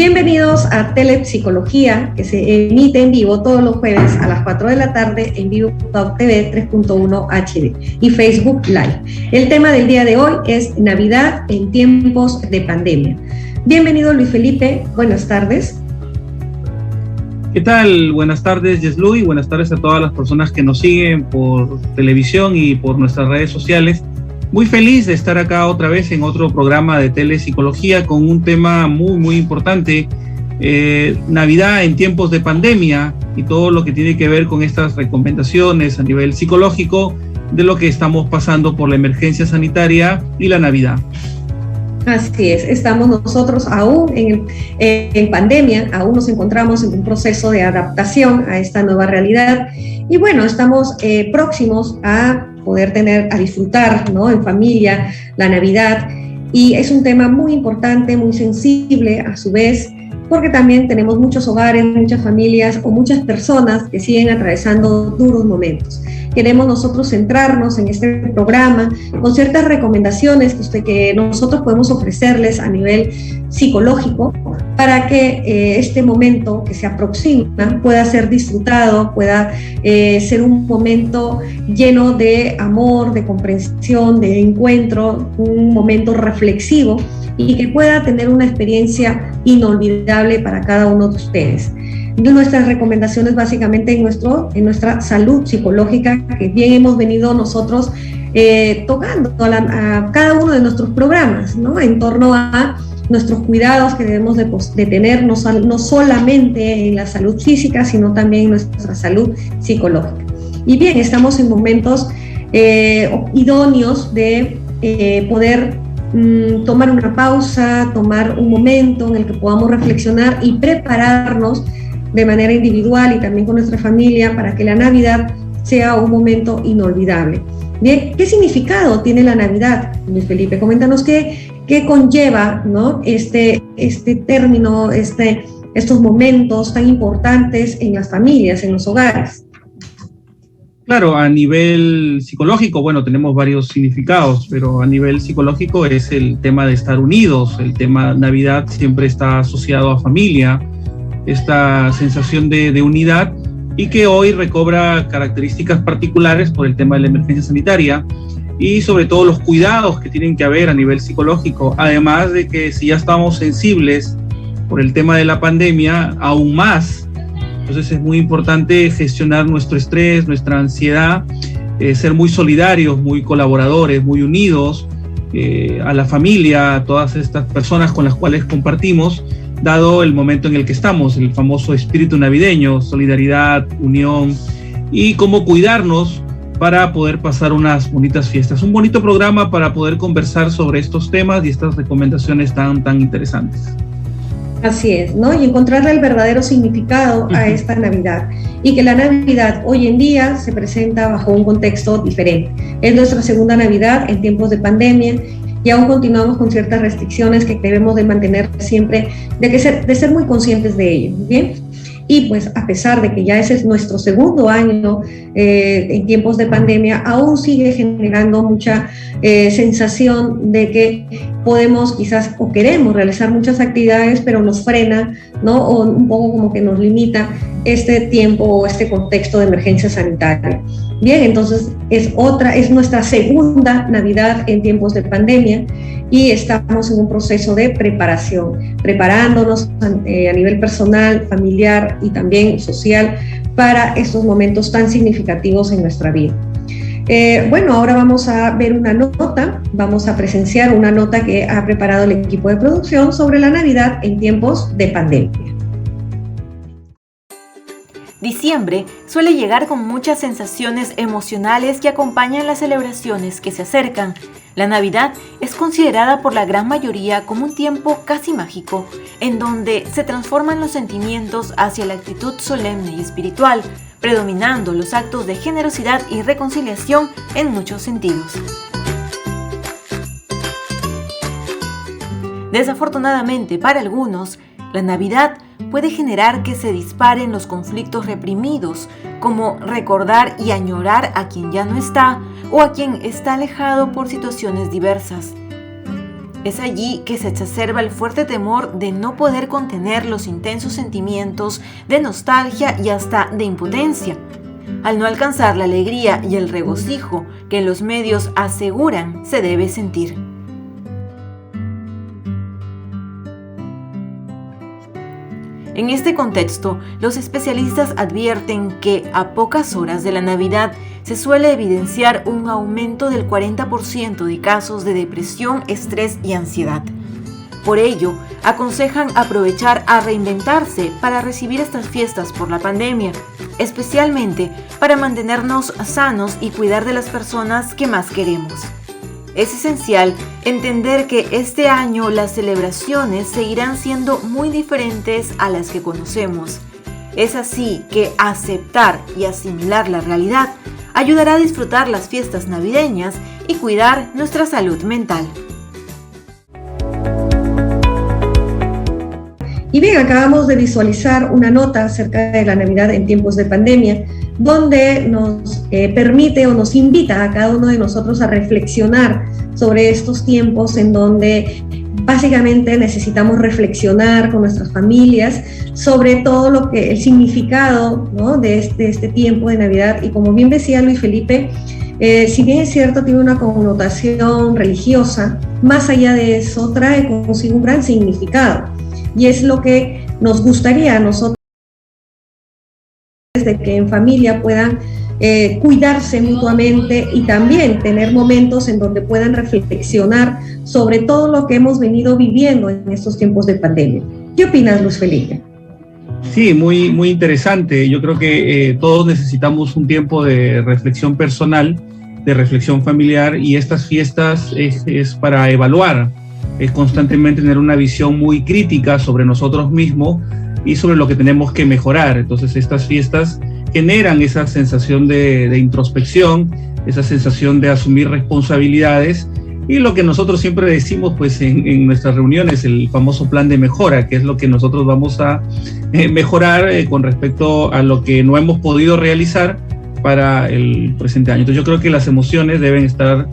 Bienvenidos a Telepsicología, que se emite en vivo todos los jueves a las 4 de la tarde en Vivo.tv 3.1 HD y Facebook Live. El tema del día de hoy es Navidad en tiempos de pandemia. Bienvenido, Luis Felipe, buenas tardes. ¿Qué tal? Buenas tardes, Yeslu, y buenas tardes a todas las personas que nos siguen por televisión y por nuestras redes sociales. Muy feliz de estar acá otra vez en otro programa de Telepsicología con un tema muy importante, Navidad en tiempos de pandemia y todo lo que tiene que ver con estas recomendaciones a nivel psicológico de lo que estamos pasando por la emergencia sanitaria y la Navidad. Así es, estamos nosotros aún en pandemia, aún nos encontramos en un proceso de adaptación a esta nueva realidad y bueno, estamos próximos a poder a disfrutar, ¿no?, en familia la Navidad, y es un tema muy importante, muy sensible a su vez, porque también tenemos muchos hogares, muchas familias o muchas personas que siguen atravesando duros momentos. Queremos nosotros centrarnos en este programa con ciertas recomendaciones que nosotros podemos ofrecerles a nivel psicológico para que este momento que se aproxima pueda ser disfrutado, pueda ser un momento lleno de amor, de comprensión, de encuentro, un momento reflexivo y que pueda tener una experiencia inolvidable para cada uno de ustedes. Nuestras recomendaciones básicamente en nuestra salud psicológica, que bien hemos venido nosotros tocando a cada uno de nuestros programas, ¿no?, en torno a nuestros cuidados que debemos de tener no solamente en la salud física, sino también en nuestra salud psicológica. Y bien, estamos en momentos idóneos de poder tomar una pausa, tomar un momento en el que podamos reflexionar y prepararnos de manera individual y también con nuestra familia para que la Navidad sea un momento inolvidable. Bien, ¿qué significado tiene la Navidad, Luis Felipe? Coméntanos qué conlleva, ¿no?, este término, estos momentos tan importantes en las familias, en los hogares. Claro, a nivel psicológico, bueno, tenemos varios significados, pero a nivel psicológico es el tema de estar unidos. El tema Navidad siempre está asociado a familia, esta sensación de unidad, y que hoy recobra características particulares por el tema de la emergencia sanitaria y sobre todo los cuidados que tienen que haber a nivel psicológico, además de que si ya estamos sensibles por el tema de la pandemia, aún más. Entonces es muy importante gestionar nuestro estrés, nuestra ansiedad, ser muy solidarios, muy colaboradores, muy unidos a la familia, a todas estas personas con las cuales compartimos, dado el momento en el que estamos, el famoso espíritu navideño, solidaridad, unión, y cómo cuidarnos para poder pasar unas bonitas fiestas. Un bonito programa para poder conversar sobre estos temas y estas recomendaciones tan interesantes. Así es, ¿no? Y encontrarle el verdadero significado a esta Navidad. Y que la Navidad hoy en día se presenta bajo un contexto diferente. Es nuestra segunda Navidad en tiempos de pandemia y aún continuamos con ciertas restricciones que debemos de mantener siempre, de ser muy conscientes de ello, ¿bien? Y pues a pesar de que ya ese es nuestro segundo año en tiempos de pandemia, aún sigue generando mucha sensación de que podemos quizás o queremos realizar muchas actividades, pero nos frena, ¿no?, o un poco como que nos limita este tiempo o este contexto de emergencia sanitaria. Bien, entonces es nuestra segunda Navidad en tiempos de pandemia y estamos en un proceso de preparación, preparándonos a nivel personal, familiar y también social para estos momentos tan significativos en nuestra vida. Bueno, ahora vamos a ver vamos a presenciar una nota que ha preparado el equipo de producción sobre la Navidad en tiempos de pandemia. Diciembre suele llegar con muchas sensaciones emocionales que acompañan las celebraciones que se acercan. La Navidad es considerada por la gran mayoría como un tiempo casi mágico, en donde se transforman los sentimientos hacia la actitud solemne y espiritual, predominando los actos de generosidad y reconciliación en muchos sentidos. Desafortunadamente para algunos, la Navidad puede generar que se disparen los conflictos reprimidos, como recordar y añorar a quien ya no está o a quien está alejado por situaciones diversas. Es allí que se exacerba el fuerte temor de no poder contener los intensos sentimientos de nostalgia y hasta de impotencia, al no alcanzar la alegría y el regocijo que los medios aseguran se debe sentir. En este contexto, los especialistas advierten que a pocas horas de la Navidad se suele evidenciar un aumento del 40% de casos de depresión, estrés y ansiedad. Por ello, aconsejan aprovechar a reinventarse para recibir estas fiestas por la pandemia, especialmente para mantenernos sanos y cuidar de las personas que más queremos. Es esencial entender que este año las celebraciones seguirán siendo muy diferentes a las que conocemos. Es así que aceptar y asimilar la realidad ayudará a disfrutar las fiestas navideñas y cuidar nuestra salud mental. Y bien, acabamos de visualizar una nota acerca de la Navidad en tiempos de pandemia, donde nos permite o nos invita a cada uno de nosotros a reflexionar sobre estos tiempos en donde básicamente necesitamos reflexionar con nuestras familias sobre todo lo que el significado, ¿no?, de este tiempo de Navidad. Y como bien decía Luis Felipe, si bien es cierto, tiene una connotación religiosa, más allá de eso trae consigo un gran significado. Y es lo que nos gustaría a nosotros, de que en familia puedan cuidarse mutuamente y también tener momentos en donde puedan reflexionar sobre todo lo que hemos venido viviendo en estos tiempos de pandemia. ¿Qué opinas, Luis Felipe? Sí, muy, muy interesante. Yo creo que todos necesitamos un tiempo de reflexión personal, de reflexión familiar, y estas fiestas es para evaluar, es constantemente tener una visión muy crítica sobre nosotros mismos y sobre lo que tenemos que mejorar. Entonces estas fiestas generan esa sensación de introspección, esa sensación de asumir responsabilidades, y lo que nosotros siempre decimos pues en nuestras reuniones, el famoso plan de mejora, que es lo que nosotros vamos a mejorar con respecto a lo que no hemos podido realizar para el presente año. Entonces yo creo que las emociones deben estar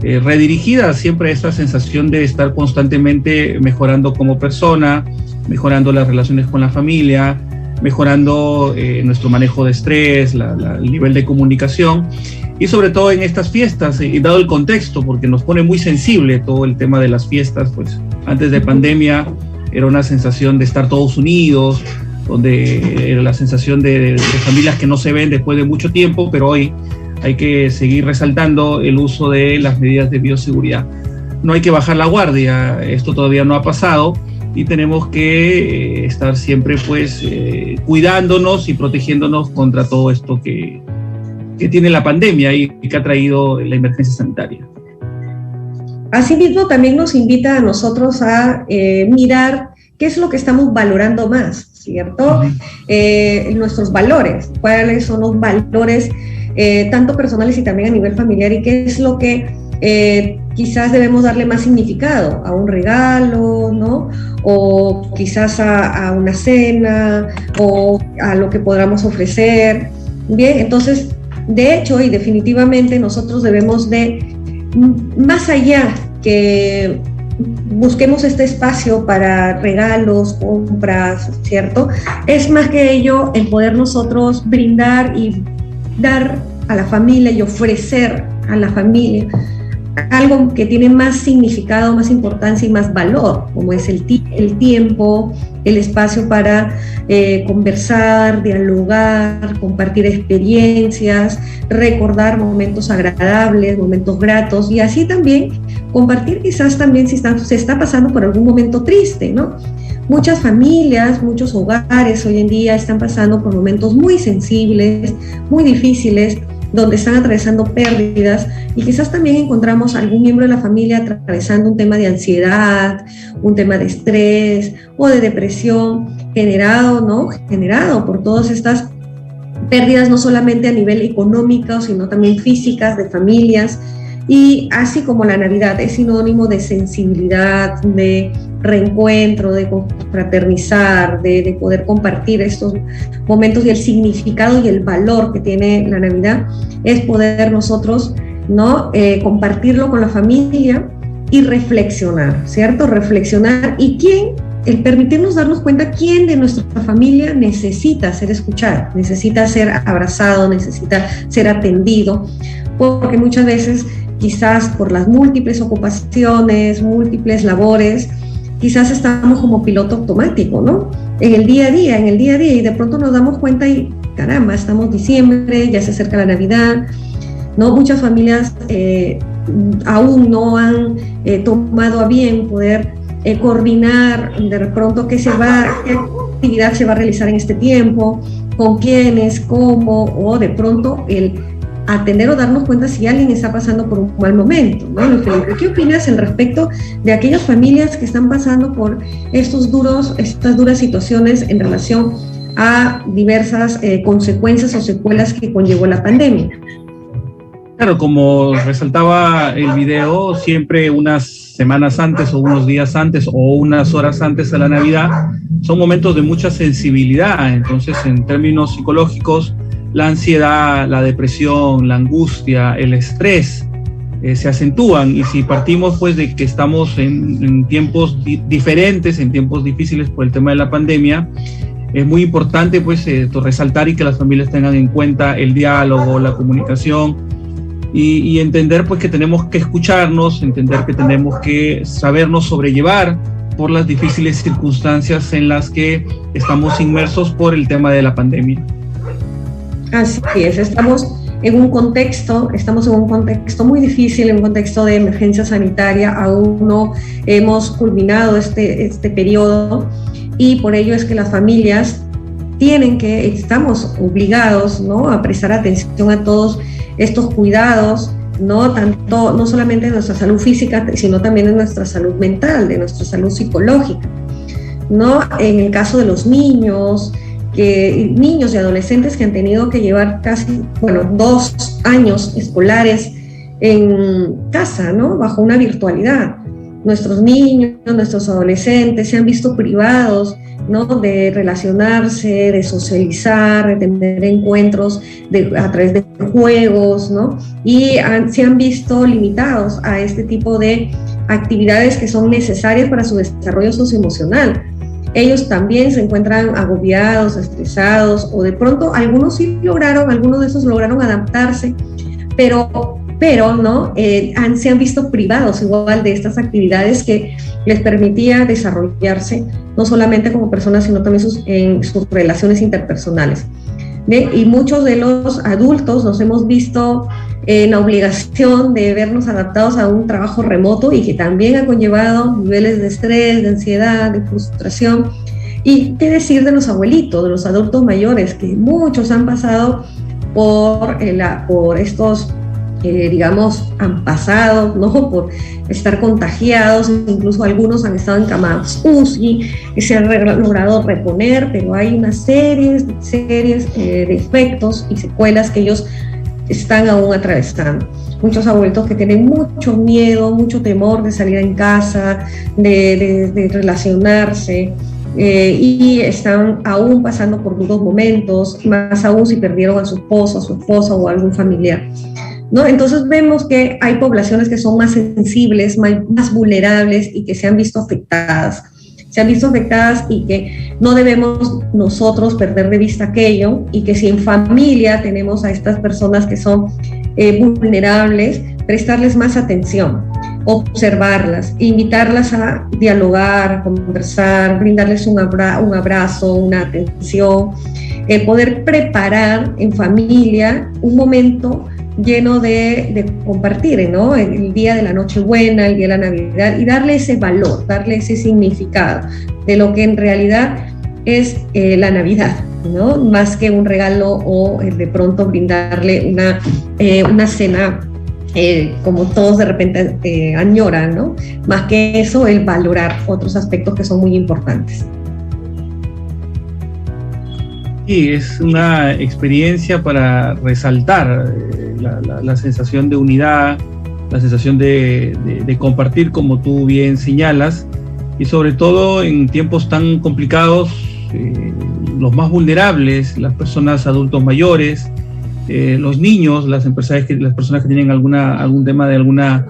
redirigidas siempre a esta sensación de estar constantemente mejorando como persona, mejorando las relaciones con la familia, mejorando nuestro manejo de estrés, el nivel de comunicación, y sobre todo en estas fiestas, y dado el contexto, porque nos pone muy sensible todo el tema de las fiestas. Pues antes de pandemia era una sensación de estar todos unidos, donde era la sensación de familias que no se ven después de mucho tiempo, pero hoy hay que seguir resaltando el uso de las medidas de bioseguridad. No hay que bajar la guardia, esto todavía no ha pasado, y tenemos que estar siempre pues cuidándonos y protegiéndonos contra todo esto que tiene la pandemia y que ha traído la emergencia sanitaria. Asimismo, también nos invita a nosotros a mirar qué es lo que estamos valorando más, ¿cierto? Nuestros valores, cuáles son los valores tanto personales y también a nivel familiar, y qué es lo que quizás debemos darle más significado a un regalo, ¿no? O quizás a una cena, o a lo que podamos ofrecer. Bien, entonces, de hecho y definitivamente nosotros debemos de, más allá que busquemos este espacio para regalos, compras, ¿cierto? Es más que ello el poder nosotros brindar y dar a la familia y ofrecer a la familia algo que tiene más significado, más importancia y más valor, como es el tiempo, el espacio para conversar, dialogar, compartir experiencias, recordar momentos agradables, momentos gratos, y así también compartir quizás también si se está pasando por algún momento triste, ¿no? Muchas familias, muchos hogares hoy en día están pasando por momentos muy sensibles, muy difíciles, donde están atravesando pérdidas, y quizás también encontramos a algún miembro de la familia atravesando un tema de ansiedad, un tema de estrés o de depresión generado por todas estas pérdidas, no solamente a nivel económico, sino también físicas, de familias. Y así como la Navidad es sinónimo de sensibilidad, de reencuentro, de confraternizar, de poder compartir estos momentos, y el significado y el valor que tiene la Navidad es poder nosotros, ¿no?, compartirlo con la familia y reflexionar, ¿cierto? Reflexionar y el permitirnos darnos cuenta quién de nuestra familia necesita ser escuchado, necesita ser abrazado, necesita ser atendido, porque muchas veces quizás por las múltiples ocupaciones, múltiples labores, quizás estamos como piloto automático, ¿no? En el día a día, y de pronto nos damos cuenta y caramba, estamos diciembre, ya se acerca la Navidad, ¿no? Muchas familias aún no han tomado a bien poder coordinar de pronto qué actividad se va a realizar en este tiempo, con quiénes, cómo, o de pronto el atender o darnos cuenta si alguien está pasando por un mal momento, ¿no? Felipe, ¿qué opinas al respecto de aquellas familias que están pasando por estas duras situaciones en relación a diversas consecuencias o secuelas que conllevó la pandemia? Claro, como resaltaba el video, siempre unas semanas antes o unos días antes o unas horas antes a la Navidad son momentos de mucha sensibilidad. Entonces, en términos psicológicos, la ansiedad, la depresión, la angustia, el estrés se acentúan, y si partimos pues de que estamos en tiempos diferentes, en tiempos difíciles por el tema de la pandemia, es muy importante pues resaltar y que las familias tengan en cuenta el diálogo, la comunicación y entender pues que tenemos que escucharnos, entender que tenemos que sabernos sobrellevar por las difíciles circunstancias en las que estamos inmersos por el tema de la pandemia. Así es, estamos en un contexto muy difícil, en un contexto de emergencia sanitaria. Aún no hemos culminado este periodo, y por ello es que las familias estamos obligados, ¿no?, a prestar atención a todos estos cuidados, no solamente de nuestra salud física, sino también de nuestra salud mental, de nuestra salud psicológica, ¿no? En el caso de los niños y adolescentes que han tenido que llevar casi, 2 años escolares en casa, ¿no?, bajo una virtualidad. Nuestros niños, nuestros adolescentes se han visto privados, ¿no?, de relacionarse, de socializar, de tener encuentros a través de juegos, ¿no? Y se han visto limitados a este tipo de actividades que son necesarias para su desarrollo socioemocional. Ellos también se encuentran agobiados, estresados, o de pronto algunos de esos lograron adaptarse, pero ¿no? Se han visto privados igual de estas actividades que les permitía desarrollarse no solamente como personas, sino también en sus relaciones interpersonales. Y muchos de los adultos nos hemos visto en la obligación de vernos adaptados a un trabajo remoto, y que también ha conllevado niveles de estrés, de ansiedad, de frustración. Y qué decir de los abuelitos, de los adultos mayores, que muchos han pasado por estos han pasado, ¿no?, por estar contagiados, incluso algunos han estado en camas UCI, y se han logrado reponer, pero hay una serie de efectos y secuelas que ellos están aún atravesando. Muchos abuelos que tienen mucho miedo, mucho temor de salir en casa, de relacionarse, y están aún pasando por duros momentos, más aún si perdieron a su esposo, a su esposa o a algún familiar, ¿no? Entonces vemos que hay poblaciones que son más sensibles, más vulnerables, y que se han visto afectadas, y que no debemos nosotros perder de vista aquello, y que si en familia tenemos a estas personas que son vulnerables, prestarles más atención, observarlas, invitarlas a dialogar, a conversar, brindarles un abrazo, una atención, poder preparar en familia un momento lleno de compartir, ¿no? El día de la Nochebuena, el día de la Navidad, y darle ese valor, darle ese significado de lo que en realidad es la Navidad, ¿no? Más que un regalo o de pronto brindarle una cena como todos de repente añoran, ¿no? Más que eso, el valorar otros aspectos que son muy importantes. Sí, es una experiencia para resaltar la sensación de unidad, la sensación de compartir, como tú bien señalas, y sobre todo en tiempos tan complicados, los más vulnerables, las personas adultos mayores, los niños, las personas que tienen algún tema de alguna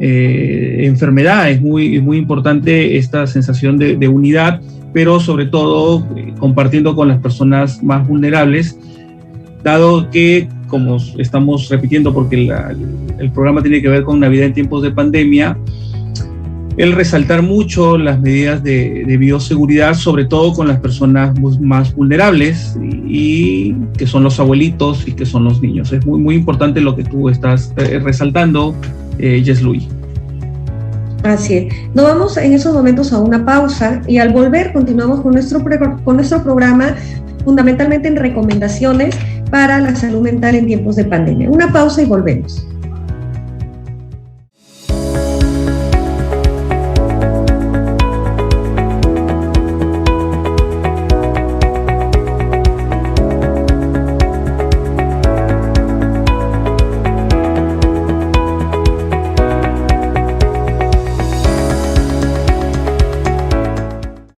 enfermedad. Es muy importante esta sensación de unidad, pero sobre todo compartiendo con las personas más vulnerables, dado que, como estamos repitiendo, porque el programa tiene que ver con Navidad en tiempos de pandemia, el resaltar mucho las medidas de bioseguridad, sobre todo con las personas más vulnerables, y que son los abuelitos y que son los niños. Es muy importante lo que tú estás resaltando, Yesluy. Así es. Nos vamos en esos momentos a una pausa y al volver continuamos con nuestro programa fundamentalmente en recomendaciones para la salud mental en tiempos de pandemia. Una pausa y volvemos.